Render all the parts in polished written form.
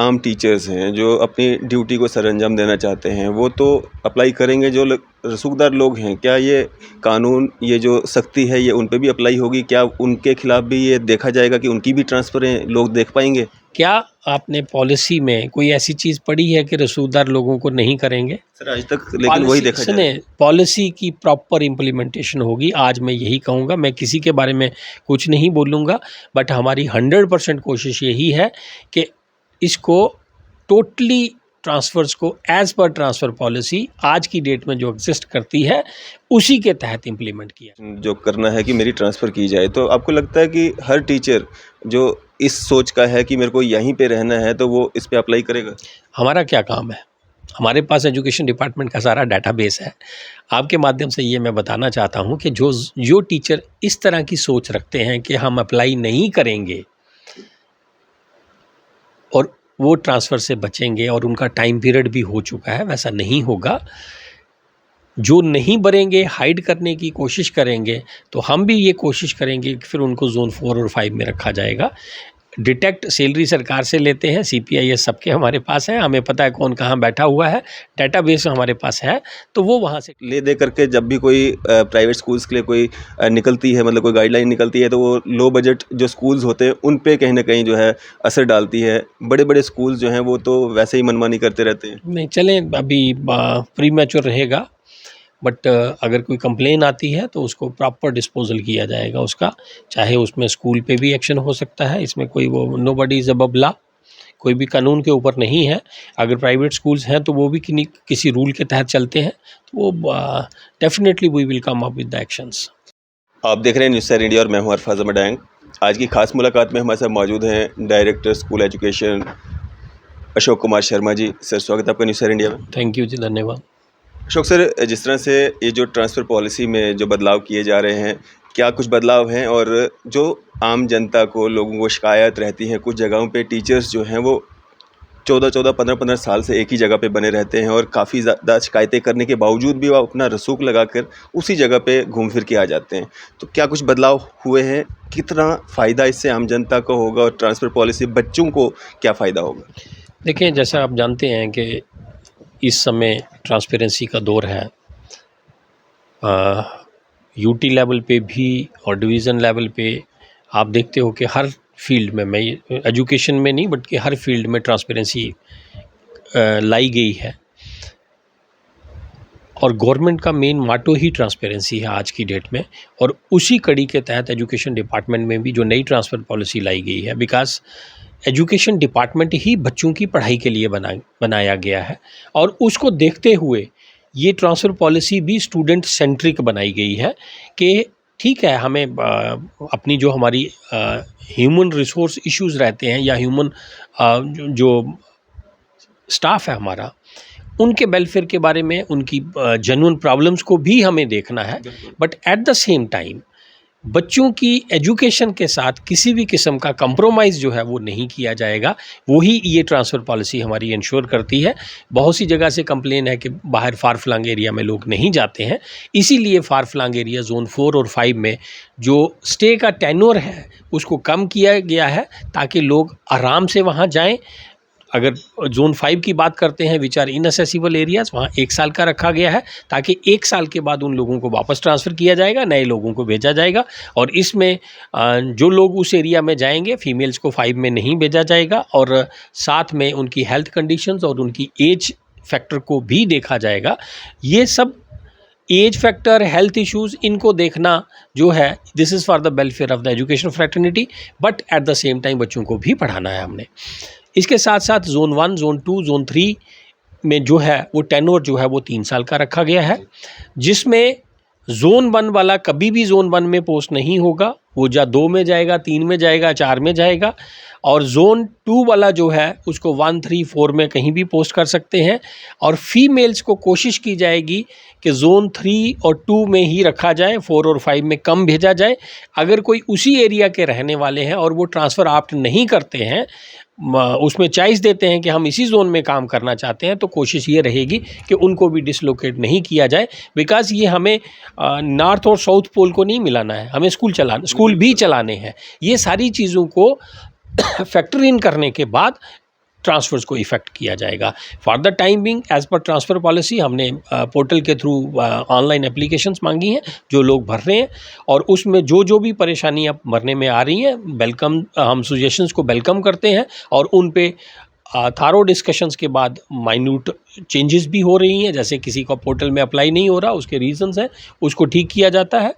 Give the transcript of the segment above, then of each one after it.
आम टीचर्स हैं जो अपनी ड्यूटी को सरअंजाम देना चाहते हैं, वो तो अप्लाई करेंगे। जो रसूखदार लोग हैं, क्या ये कानून, ये जो सख्ती है, ये उन पे भी अप्लाई होगी? क्या उनके खिलाफ भी ये देखा जाएगा कि उनकी भी ट्रांसफ़रें लोग देख पाएंगे? क्या आपने पॉलिसी में कोई ऐसी चीज़ पढ़ी है कि रसूखदार लोगों को नहीं करेंगे? सर आज तक लेकिन वही देखा जा रहा है। पॉलिसी की प्रॉपर इम्प्लीमेंटेशन होगी। आज मैं यही कहूँगा, मैं किसी के बारे में कुछ नहीं बोलूँगा, बट हमारी 100% कोशिश यही है कि इसको टोटली ट्रांसफ़र्स को एज़ पर ट्रांसफ़र पॉलिसी आज की डेट में जो एग्जिस्ट करती है उसी के तहत इम्प्लीमेंट किया। जो करना है कि मेरी ट्रांसफ़र की जाए, तो आपको लगता है कि हर टीचर जो इस सोच का है कि मेरे को यहीं पे रहना है, तो वो इस पे अप्लाई करेगा? हमारा क्या काम है? हमारे पास एजुकेशन डिपार्टमेंट का सारा डाटाबेस है। आपके माध्यम से ये मैं बताना चाहता हूँ कि जो टीचर इस तरह की सोच रखते हैं कि हम अप्लाई नहीं करेंगे और वो ट्रांसफ़र से बचेंगे और उनका टाइम पीरियड भी हो चुका है, वैसा नहीं होगा। जो नहीं भरेंगे, हाइड करने की कोशिश करेंगे, तो हम भी ये कोशिश करेंगे कि फिर उनको ज़ोन 4 और 5 में रखा जाएगा। डिटेक्ट सैलरी सरकार से लेते हैं, CPIS सबके हमारे पास है, हमें पता है कौन कहाँ बैठा हुआ है, डाटाबेस हमारे पास है, तो वो वहाँ से ले दे करके जब भी कोई प्राइवेट स्कूल्स के लिए कोई निकलती है, मतलब कोई गाइडलाइन निकलती है, तो वो लो बजट जो स्कूल्स होते हैं उन पे कहीं ना कहीं जो है असर डालती है। बड़े बड़े स्कूल्स जो हैं वो तो वैसे ही मनमानी करते रहते हैं। नहीं, चलें, अभी प्री मैच्योर रहेगा, बट अगर कोई कंप्लेन आती है तो उसको प्रॉपर डिस्पोजल किया जाएगा उसका, चाहे उसमें स्कूल पे भी एक्शन हो सकता है। इसमें कोई वो नोबडी इज़ अबव लॉ, कोई भी कानून के ऊपर नहीं है। अगर प्राइवेट स्कूल्स हैं तो वो भी किसी रूल के तहत चलते हैं, तो वो definitely we will come up with the actions. आप देख रहे हैं न्यूज़ सर इंडिया और मैं हूं अरफाज अहमद डैंग। आज की खास मुलाकात में हमारे साथ मौजूद हैं director school education Ashok Kumar Sharma ji. Sir स्वागत है आपका न्यूज़ सर इंडिया में। थैंक यू जी, धन्यवाद। अशोक सर, जिस तरह से ये जो ट्रांसफ़र पॉलिसी में जो बदलाव किए जा रहे हैं, क्या कुछ बदलाव हैं? और जो आम जनता को, लोगों को शिकायत रहती है, कुछ जगहों पे टीचर्स जो हैं वो 14-14, 15-15 साल से एक ही जगह पे बने रहते हैं और काफ़ी ज़्यादा शिकायतें करने के बावजूद भी वो अपना रसूख लगाकर उसी जगह पे घूम फिर के आ जाते हैं। तो क्या कुछ बदलाव हुए हैं? कितना फ़ायदा इससे आम जनता को होगा और ट्रांसफ़र पॉलिसी बच्चों को क्या फ़ायदा होगा? देखिए, जैसा आप जानते हैं कि इस समय ट्रांसपेरेंसी का दौर है। UT लेवल पे भी और डिवीज़न लेवल पे आप देखते हो कि हर फील्ड में, मैं एजुकेशन में नहीं बट कि हर फील्ड में ट्रांसपेरेंसी लाई गई है, और गवर्नमेंट का मेन माटो ही ट्रांसपेरेंसी है आज की डेट में। और उसी कड़ी के तहत एजुकेशन डिपार्टमेंट में भी जो नई ट्रांसफ़र पॉलिसी लाई गई है, बिकॉज एजुकेशन डिपार्टमेंट ही बच्चों की पढ़ाई के लिए बनाया गया है, और उसको देखते हुए ये ट्रांसफ़र पॉलिसी भी स्टूडेंट सेंट्रिक बनाई गई है कि ठीक है, हमें अपनी जो हमारी ह्यूमन रिसोर्स इश्यूज़ रहते हैं या ह्यूमन जो स्टाफ है हमारा, उनके वेलफेयर के बारे में, उनकी जेन्युइन प्रॉब्लम्स को भी हमें देखना है, but at the same time बच्चों की एजुकेशन के साथ किसी भी किस्म का कंप्रोमाइज़ जो है वो नहीं किया जाएगा। वही ये ट्रांसफ़र पॉलिसी हमारी इंश्योर करती है। बहुत सी जगह से कंप्लेन है कि बाहर फार फ्लंग एरिया में लोग नहीं जाते हैं, इसीलिए फार फ्लंग एरिया ज़ोन 4 और 5 में जो स्टे का टेन्योर है उसको कम किया गया है, ताकि लोग आराम से वहाँ जाएँ। अगर ज़ोन 5 की बात करते हैं, विच आर इनएसेसिबल एरियाज़, वहाँ 1 साल का रखा गया है, ताकि 1 साल के बाद उन लोगों को वापस ट्रांसफ़र किया जाएगा, नए लोगों को भेजा जाएगा। और इसमें जो लोग उस एरिया में जाएंगे, फीमेल्स को 5 में नहीं भेजा जाएगा, और साथ में उनकी हेल्थ कंडीशंस और उनकी एज फैक्टर को भी देखा जाएगा। ये सब एज फैक्टर, हेल्थ इश्यूज़, इनको देखना जो है, this is for the welfare of the education fraternity, but at the same time बच्चों को भी पढ़ाना है हमने। इसके साथ साथ ज़ोन 1, ज़ोन 2, ज़ोन 3 में जो है वो टेन्योर जो है वो 3 साल का रखा गया है, जिसमें ज़ोन 1 वाला कभी भी ज़ोन 1 में पोस्ट नहीं होगा, वो या 2 में जाएगा, 3 में जाएगा, 4 में जाएगा। और ज़ोन 2 वाला जो है उसको 1, 3, 4 में कहीं भी पोस्ट कर सकते हैं। और फीमेल्स को कोशिश की जाएगी कि ज़ोन 3 और 2 में ही रखा जाए, 4 और 5 में कम भेजा जाए। अगर कोई उसी एरिया के रहने वाले हैं और वो ट्रांसफ़र ऑप्ट नहीं करते हैं, उसमें चॉइस देते हैं कि हम इसी जोन में काम करना चाहते हैं, तो कोशिश ये रहेगी कि उनको भी डिसलोकेट नहीं किया जाए, बिकॉज ये हमें नॉर्थ और साउथ पोल को नहीं मिलाना है, हमें स्कूल भी चलाने हैं। ये सारी चीज़ों को फैक्टर इन करने के बाद ट्रांसफ़र्स को इफ़ेक्ट किया जाएगा। For the time being as per transfer policy हमने पोर्टल के थ्रू ऑनलाइन एप्लीकेशंस मांगी हैं जो लोग भर रहे हैं, और उसमें जो भी परेशानियाँ भरने में आ रही हैं वेलकम, हम सजेशंस को वेलकम करते हैं और उन पे थारो डिस्कशंस के बाद माइन्यूट चेंजेस भी हो रही हैं। जैसे किसी का पोर्टल में अप्लाई नहीं हो रहा, उसके रीज़न्स हैं, उसको ठीक किया जाता है।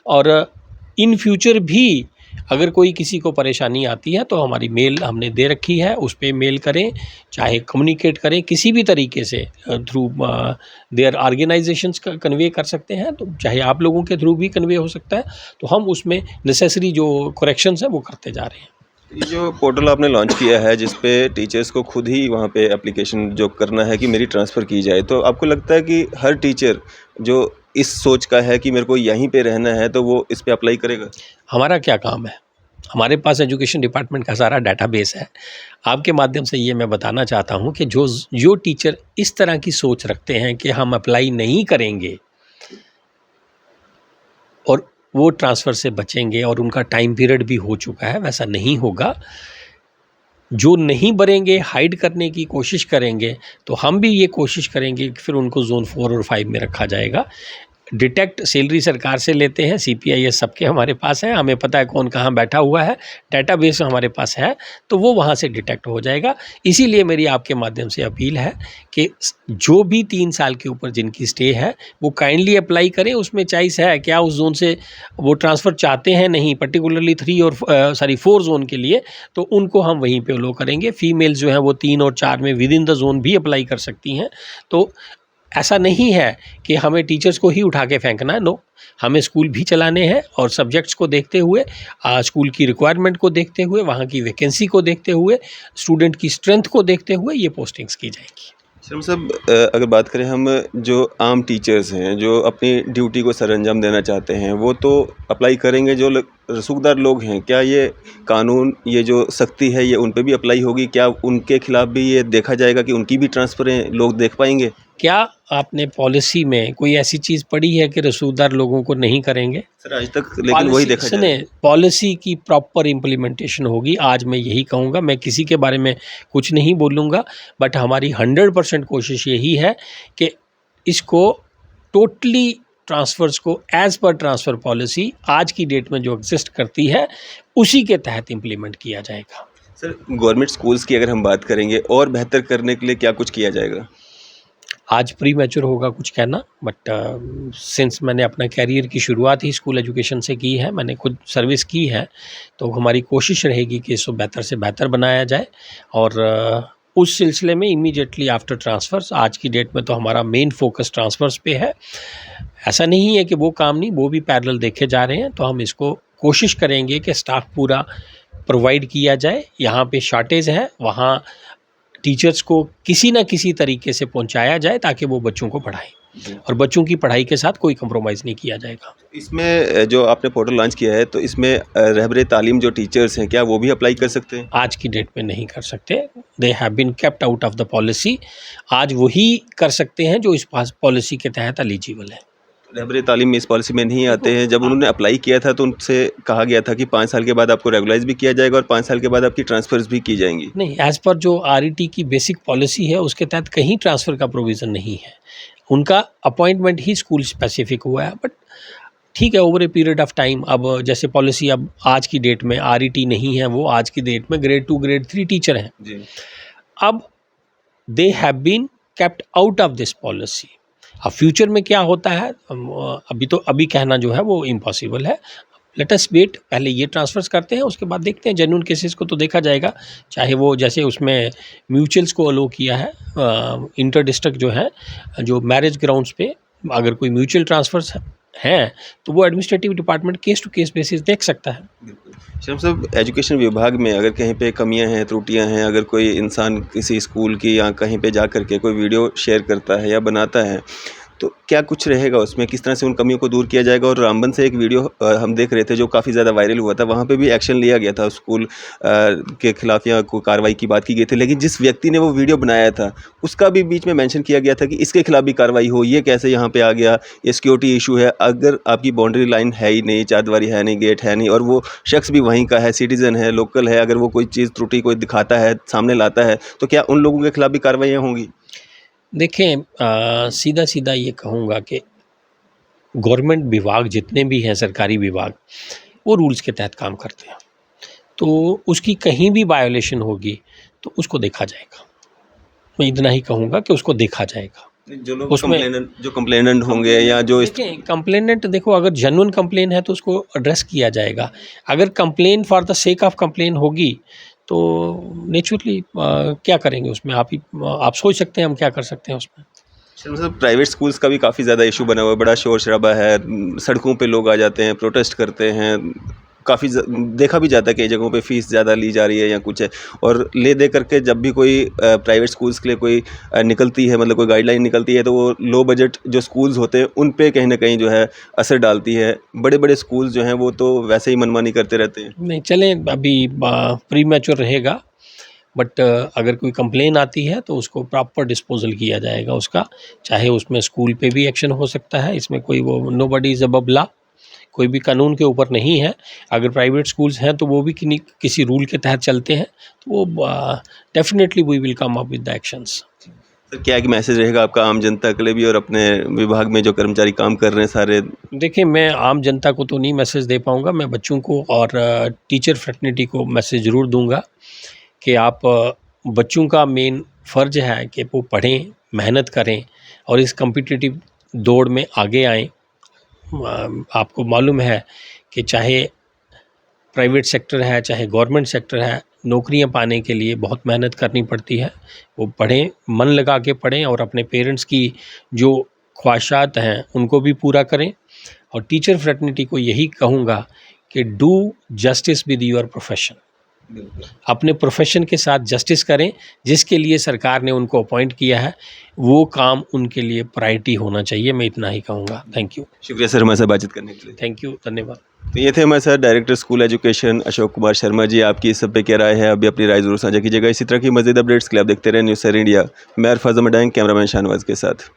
और इन फ्यूचर भी अगर कोई किसी को परेशानी आती है तो हमारी मेल हमने दे रखी है, उस पे मेल करें, चाहे कम्युनिकेट करें किसी भी तरीके से थ्रू देयर ऑर्गेनाइजेशंस का कन्वे कर सकते हैं, तो चाहे आप लोगों के थ्रू भी कन्वे हो सकता है, तो हम उसमें नेसेसरी जो करेक्शंस हैं वो करते जा रहे हैं। ये जो पोर्टल आपने लॉन्च किया है जिस पे टीचर्स को खुद ही वहाँ पे एप्लीकेशन जो करना है कि मेरी ट्रांसफ़र की जाए, तो आपको लगता है कि हर टीचर जो इस सोच का है कि मेरे को यहीं पे रहना है तो वो इस पे अप्लाई करेगा? हमारा क्या काम है? हमारे पास एजुकेशन डिपार्टमेंट का सारा डाटाबेस है। आपके माध्यम से ये मैं बताना चाहता हूँ कि जो टीचर इस तरह की सोच रखते हैं कि हम अप्लाई नहीं करेंगे और वो ट्रांसफ़र से बचेंगे और उनका टाइम पीरियड भी हो चुका है, वैसा नहीं होगा। जो नहीं भरेंगे, हाइड करने की कोशिश करेंगे, तो हम भी ये कोशिश करेंगे कि फिर उनको ज़ोन 4 और 5 में रखा जाएगा। डिटेक्ट सैलरी सरकार से लेते हैं, CPIS सबके हमारे पास है, हमें पता है कौन कहाँ बैठा हुआ है, डेटाबेस हमारे पास है, तो वो वहाँ से डिटेक्ट हो जाएगा। इसीलिए मेरी आपके माध्यम से अपील है कि जो भी 3 साल के ऊपर जिनकी स्टे है वो काइंडली अप्लाई करें। उसमें चॉइस है क्या उस जोन से वो ट्रांसफ़र चाहते हैं, नहीं पर्टिकुलरली 4 जोन के लिए, तो उनको हम वहीं पे लो करेंगे। फीमेल्स जो हैं वो 3 और 4 में विद इन द जोन भी अप्लाई कर सकती हैं। तो ऐसा नहीं है कि हमें टीचर्स को ही उठा के फेंकना है, नो, हमें स्कूल भी चलाने हैं और सब्जेक्ट्स को देखते हुए, स्कूल की रिक्वायरमेंट को देखते हुए, वहाँ की वैकेंसी को देखते हुए, स्टूडेंट की स्ट्रेंथ को देखते हुए ये पोस्टिंग्स की जाएंगी। शर्म साहब, अगर बात करें हम जो आम टीचर्स हैं जो अपनी ड्यूटी को सरअंजाम देना चाहते हैं वो तो अप्लाई करेंगे, जो रसूखदार लोग हैं क्या ये कानून, ये जो सख्ती है ये उन पे भी अप्लाई होगी? क्या उनके खिलाफ भी ये देखा जाएगा कि उनकी भी ट्रांसफ़रें लोग देख पाएंगे? क्या आपने पॉलिसी में कोई ऐसी चीज़ पढ़ी है कि रसूखदार लोगों को नहीं करेंगे? सर आज तक लेकिन वही देखा जाए। सुने, पॉलिसी की प्रॉपर इम्प्लीमेंटेशन होगी। आज मैं यही कहूँगा, मैं किसी के बारे में कुछ नहीं बोलूँगा, बट हमारी 100% कोशिश यही है कि इसको टोटली ट्रांसफ़र्स को एज़ पर ट्रांसफ़र पॉलिसी आज की डेट में जो एग्जिस्ट करती है उसी के तहत इम्प्लीमेंट किया जाएगा। सर गवर्नमेंट स्कूल्स की अगर हम बात करेंगे और बेहतर करने के लिए क्या कुछ किया जाएगा? आज प्री मैच्योर होगा कुछ कहना, बट सिंस मैंने अपना कैरियर की शुरुआत ही स्कूल एजुकेशन से की है, मैंने खुद सर्विस की है, तो हमारी कोशिश रहेगी कि इसको बेहतर से बेहतर बनाया जाए। और उस सिलसिले में इमीडिएटली आफ्टर ट्रांसफ़र्स, आज की डेट में तो हमारा मेन फोकस ट्रांसफ़र्स पे है। ऐसा नहीं है कि वो काम नहीं, वो भी पैरेलल देखे जा रहे हैं, तो हम इसको कोशिश करेंगे कि स्टाफ पूरा प्रोवाइड किया जाए। यहाँ पे शॉर्टेज है, वहाँ टीचर्स को किसी ना किसी तरीके से पहुंचाया जाए ताकि वो बच्चों को पढ़ाएं, और बच्चों की पढ़ाई के साथ कोई कंप्रोमाइज़ नहीं किया जाएगा। इसमें जो आपने पोर्टल लॉन्च किया है तो इसमें रहबरे तालीम जो टीचर्स हैं क्या वो भी अप्लाई कर सकते हैं? आज की डेट में नहीं कर सकते, they have been kept out of the policy. आज वही कर सकते हैं जो इस पॉलिसी के तहत एलिजिबल है। रहबरे तालीम इस पॉलिसी में नहीं आते हैं। जब उन्होंने अप्लाई किया था तो उनसे कहा गया था कि 5 साल के बाद आपको रेगुलाइज भी किया जाएगा और 5 साल के बाद आपकी ट्रांसफ़र्स भी की जाएंगी। नहीं, एज़ पर जो RET की बेसिक पॉलिसी है उसके तहत कहीं ट्रांसफ़र का प्रोविज़न नहीं है। उनका अपॉइंटमेंट ही स्कूल स्पेसिफिक हुआ है, बट ठीक है, over a period of time, अब जैसे पॉलिसी अब आज की डेट में RET नहीं है, वो आज की डेट में ग्रेड 2 ग्रेड 3 टीचर हैं जी। अब they have been kept out of this policy. अब फ्यूचर में क्या होता है अभी कहना जो है वो इम्पॉसिबल है। लेट अस वेट, पहले ये ट्रांसफ़र्स करते हैं, उसके बाद देखते हैं। जेन्युइन केसेस को तो देखा जाएगा, चाहे वो जैसे उसमें म्यूचुअल्स को अलो किया है, इंटर डिस्ट्रिक्ट जो है, जो मैरिज ग्राउंड्स पे अगर कोई म्यूचुअल ट्रांसफ़र्स हैं तो वो administrative department case to case basis देख सकता है। शर्म साहब, एजुकेशन विभाग में अगर कहीं पे कमियां हैं, त्रुटियां हैं, अगर कोई इंसान किसी स्कूल की या कहीं पे जा कर के कोई वीडियो शेयर करता है या बनाता है तो क्या कुछ रहेगा उसमें, किस तरह से उन कमियों को दूर किया जाएगा? और रामबन से एक वीडियो हम देख रहे थे जो काफ़ी ज़्यादा वायरल हुआ था, वहाँ पे भी एक्शन लिया गया था, स्कूल के खिलाफ या कोई कार्रवाई की बात की गई थी, लेकिन जिस व्यक्ति ने वो वीडियो बनाया था उसका भी बीच में मेंशन किया गया था कि इसके खिलाफ भी कार्रवाई हो, ये कैसे यहाँ पे आ गया, ये सिक्योरिटी इशू है। अगर आपकी बाउंड्री लाइन है ही नहीं, चारदीवारी है नहीं, गेट है नहीं, और वो शख्स भी वहीं का है, सिटीजन है, लोकल है, अगर वो कोई चीज़ त्रुटि कोई दिखाता है, सामने लाता है, तो क्या उन लोगों के खिलाफ भी कार्रवाइयाँ होंगी? देखें, सीधा-सीधा ये कहूँगा कि गवर्नमेंट विभाग जितने भी हैं, सरकारी विभाग, वो रूल्स के तहत काम करते हैं। तो उसकी कहीं भी वायोलेशन होगी तो उसको देखा जाएगा। मैं इतना ही कहूँगा कि उसको देखा जाएगा। जो लोग उसमें जो कंप्लेनेंट होंगे या जो इस देखिए, कंप्लेनेंट देखो, अगर जेन्युइन कंप्लेन है तो उसको एड्रेस किया जाएगा। अगर complain for the sake of complain होगी तो नेचुरली क्या करेंगे उसमें, आप सोच सकते हैं हम क्या कर सकते हैं उसमें। मतलब प्राइवेट स्कूल्स का भी काफ़ी ज़्यादा इशू बना हुआ है, बड़ा शोर-शराबा है, सड़कों पे लोग आ जाते हैं, प्रोटेस्ट करते हैं, काफ़ी देखा भी जाता है कई जगहों पे फ़ीस ज़्यादा ली जा रही है या कुछ है, और ले दे करके जब भी कोई प्राइवेट स्कूल्स के लिए कोई निकलती है, मतलब कोई गाइडलाइन निकलती है, तो वो लो बजट जो स्कूल्स होते हैं उन पे कहीं ना कहीं जो है असर डालती है। बड़े बड़े स्कूल्स जो हैं वो तो वैसे ही मनमानी करते रहते हैं। नहीं, चलें, अभी प्री मैच्योर रहेगा, बट अगर कोई कंप्लेन आती है तो उसको प्रॉपर डिस्पोजल किया जाएगा उसका, चाहे उसमें स्कूल पे भी एक्शन हो सकता है। इसमें कोई वो नोबडी इज़ अबव लॉ, कोई भी कानून के ऊपर नहीं है। अगर प्राइवेट स्कूल्स हैं तो वो भी किसी रूल के तहत चलते हैं, तो वो definitely we will come up with the actions. Sir, क्या एक मैसेज रहेगा आपका आम जनता के लिए भी और अपने विभाग में जो कर्मचारी काम कर रहे हैं सारे? देखिए, मैं आम जनता को तो नहीं मैसेज दे पाऊँगा, मैं बच्चों को और टीचर फ्रेटर्निटी को मैसेज ज़रूर दूँगा कि आप बच्चों का मेन फ़र्ज़ है कि वो पढ़ें, मेहनत करें और इस कॉम्पिटिटिव दौड़ में आगे आएँ। आपको मालूम है कि चाहे प्राइवेट सेक्टर है, चाहे गवर्नमेंट सेक्टर है, नौकरियां पाने के लिए बहुत मेहनत करनी पड़ती है। वो पढ़ें, मन लगा के पढ़ें और अपने पेरेंट्स की जो ख्वाहिशात हैं उनको भी पूरा करें। और टीचर फ्रेटर्निटी को यही कहूँगा कि do justice with your profession. अपने प्रोफेशन के साथ जस्टिस करें, जिसके लिए सरकार ने उनको अपॉइंट किया है, वो काम उनके लिए प्रायोरिटी होना चाहिए। मैं इतना ही कहूँगा। Thank you. शुक्रिया सर हमारे साथ बातचीत करने के लिए। थैंक यू, धन्यवाद। तो ये थे हमारे साथ director school education Ashok Kumar Sharma ji. आपकी इस सब पे क्या राय है, अभी अपनी राय जरूर साझा कीजिएगा। इसी तरह की मज़ीद अपडेट्स के लिए आप देखते रहें न्यूज़ सर इंडिया। मैं अरफाज़ अहमद, कैमरामैन शाहनवाज के साथ।